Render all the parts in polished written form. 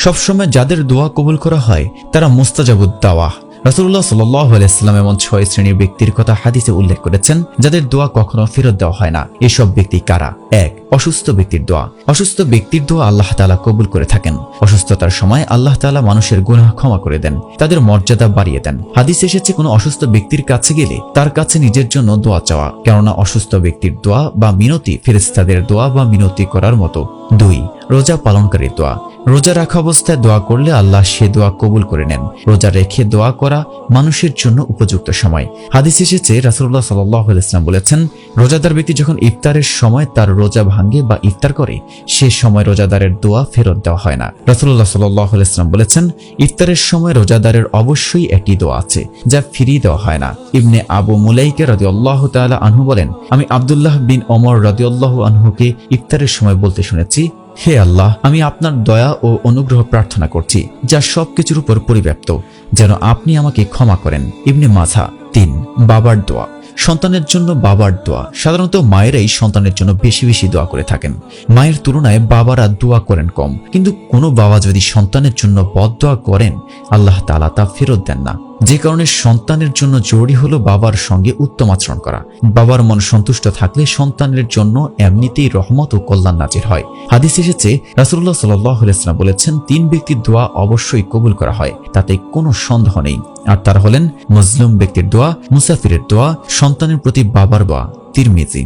সবসময় যাদের দোয়া কবুল করা হয় তারা মুস্তাজাবুদ দাওয়া। রাসূলুল্লাহ সাল্লাল্লাহু আলাইহি ওয়াসাল্লাম এমন 6 শ্রেণীর ব্যক্তির কথা হাদিসে উল্লেখ করেছেন যাদের দোয়া কখনো ফেরত দেওয়া হয় না। এসব ব্যক্তি কারা? 1. অসুস্থ ব্যক্তির দোয়া। অসুস্থ ব্যক্তির দোয়া আল্লাহ তাআলা কবুল করে থাকেন। অসুস্থতার সময় আল্লাহ তাআলা মানুষের গুনাহ ক্ষমা করে দেন, তাদের মর্যাদা বাড়িয়ে দেন। হাদিসে এসেছে কোনো অসুস্থ ব্যক্তির কাছে গেলে তার কাছে নিজের জন্য দোয়া চাওয়া, কেননা অসুস্থ ব্যক্তির দোয়া বা মিনতি ফেরেশতাদের দোয়া বা মিনতি করার মতো। 2. রোজা পালনকারীর দোয়া। রোজা রাখা অবস্থায় দোয়া করলে আল্লাহ সে দোয়া কবুল করে নেন। রোজা রেখে দোয়া করা মানুষের জন্য উপযুক্ত সময়। হাদিস এসেছে রাসূলুল্লাহ সাল্লাল্লাহু আলাইহি ওয়াসাল্লাম বলেছেন, রোজাদার ব্যক্তি যখন ইফতারের সময় তার রোজা ভাঙে বা ইফতার করে সে সময় রোজাদারের দোয়া ফেরত দেওয়া হয় না। রাসূলুল্লাহ সাল্লাল্লাহু আলাইহি ওয়াসাল্লাম বলেছেন, ইফতারের সময় রোজাদারের অবশ্যই একটি দোয়া আছে যা ফিরিয়ে দেওয়া হয় না। ইবনে আবু মুলাইকা রাদিয়াল্লাহু তাআলা আনহু বলেন, আমি আব্দুল্লাহ বিন ওমর রাদিয়াল্লাহু আনহুকে ইফতারের সময় বলতে শুনেছি, হে আল্লাহ, আমি আপনার দয়া ও অনুগ্রহ প্রার্থনা করছি যা সবকিছুর উপর পরিব্যাপ্ত, যেন আপনি আমাকে ক্ষমা করেন। ইবনে মাঝা। 3. বাবার দোয়া। সন্তানের জন্য বাবার দোয়া। সাধারণত মায়েরাই সন্তানের জন্য বেশি বেশি দোয়া করে থাকেন। মায়ের তুলনায় বাবারা দোয়া করেন কম, কিন্তু কোনো বাবা যদি সন্তানের জন্য বদদোয়া করেন আল্লাহ তাআলা তা ফেরত দেন না। যে কারণে সন্তানের জন্য জরুরি হলো বাবার সঙ্গে উত্তম আচরণ করা। বাবার মন সন্তুষ্ট থাকলে সন্তানের জন্য এমনিতেই রহমত ও কল্যাণ নাজির হয়। হাদিস এসেছে রাসূলুল্লাহ সাল্লাল্লাহু আলাইহি ওয়াসাল্লাম বলেছেন, 3 ব্যক্তির দোয়া অবশ্যই কবুল করা হয়, তাতে কোনো সন্দেহ নেই। আর তারা হলেন মজলুম ব্যক্তির দোয়া, মুসাফিরের দোয়া, সন্তানের প্রতি বাবার দোয়া। তিরমিজি।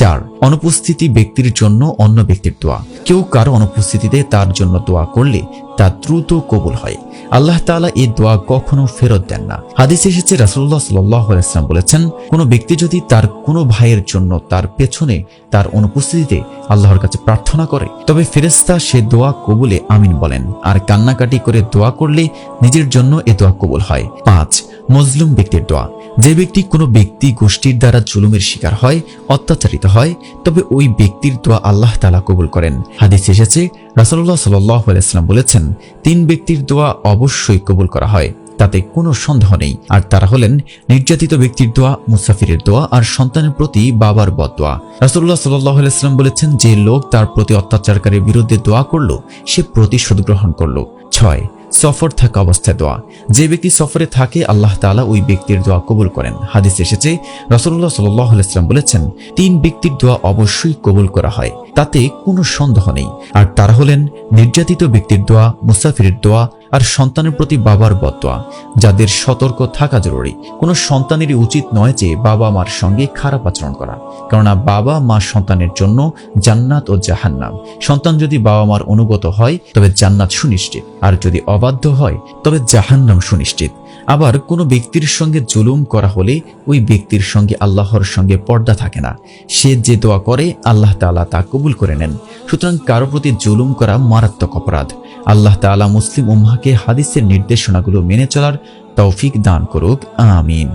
4. অনুপস্থিতি ব্যক্তির জন্য অন্য ব্যক্তির দোয়া। কেউ কারো অনুপস্থিতিতে তার জন্য দোয়া করলে তা দ্রুত কবুল হয়। আল্লাহ তাআলা এই দোয়া কখনো ফেরত দেন না। হাদিসে এসেছে রাসূলুল্লাহ সাল্লাল্লাহু আলাইহি ওয়াসাল্লাম বলেছেন, কোনো ব্যক্তি যদি তার কোনো ভাইয়ের জন্য তার পেছনে তার অনুপস্থিতিতে আল্লাহর কাছে প্রার্থনা করে তবে ফেরেশতা সে দোয়া কবুলে আমিন বলেন, আর কান্নাকাটি করে দোয়া করলে নিজের জন্য এ দোয়া কবুল হয়। 5. মজলুম ব্যক্তির দোয়া। যে ব্যক্তি কোনো ব্যক্তি গোষ্ঠীর দ্বারা জুলুমের শিকার হয়, অত্যাচারিত হয়, তবে ওই ব্যক্তির দোয়া আল্লাহ তাআলা কবুল করেন। হাদিসে এসেছে রাসূলুল্লাহ সাল্লাল্লাহু আলাইহি ওয়াসাল্লাম বলেছেন, 3 ব্যক্তির দোয়া অবশ্যই কবুল করা হয়, তাতে কোনো সন্দেহ নেই। আর তারা হলেন নির্যাতিত ব্যক্তির দোয়া, মুসাফিরের দোয়া আর সন্তানের প্রতি বাবার বদদোয়া। রাসূলুল্লাহ সাল্লাল্লাহু আলাইহি ওয়াসাল্লাম বলেছেন, যে লোক তার প্রতি অত্যাচারকারীর বিরুদ্ধে দোয়া করলো সে প্রতিশোধ গ্রহণ করলো। 6. সফর থাকা অবস্থায় দোয়া। যে ব্যক্তি সফরে থাকে আল্লাহ তাআলা ওই ব্যক্তির দোয়া কবুল করেন। হাদিসে এসেছে রাসূলুল্লাহ সাল্লাল্লাহু আলাইহি ওয়াসাল্লাম বলেছেন, 3 ব্যক্তির দোয়া অবশ্যই কবুল করা হয়, তাতে কোনো সন্দেহ নেই। আর তারা হলেন নির্যাতিত ব্যক্তির দোয়া, মুসাফিরের দোয়া আর সন্তানের প্রতি বাবার বদদোয়া। যাদের সতর্ক থাকা জরুরি। কোনো সন্তানেরই উচিত নয় যে বাবা মার সঙ্গে খারাপ আচরণ করা, কেননা বাবা মা সন্তানের জন্য জান্নাত ও জাহান্নাম। সন্তান যদি বাবা মার অনুগত হয় তবে জান্নাত সুনিশ্চিত, আর যদি অবাধ্য হয় তবে জাহান্নাম সুনিশ্চিত। আবার কোনো ব্যক্তির সঙ্গে জুলুম করা হলে ওই ব্যক্তির সঙ্গে আল্লাহর সঙ্গে পর্দা থাকে না। সে যে দোয়া করে আল্লাহ তাআলা তা কবুল করে নেন। সুতরাং কারো প্রতি জুলুম করা মারাত্মক অপরাধ। আল্লাহ তাআলা মুসলিম উম্মাহকে হাদিসের নির্দেশনাগুলো মেনে চলার তৌফিক দান করুক। আমিন।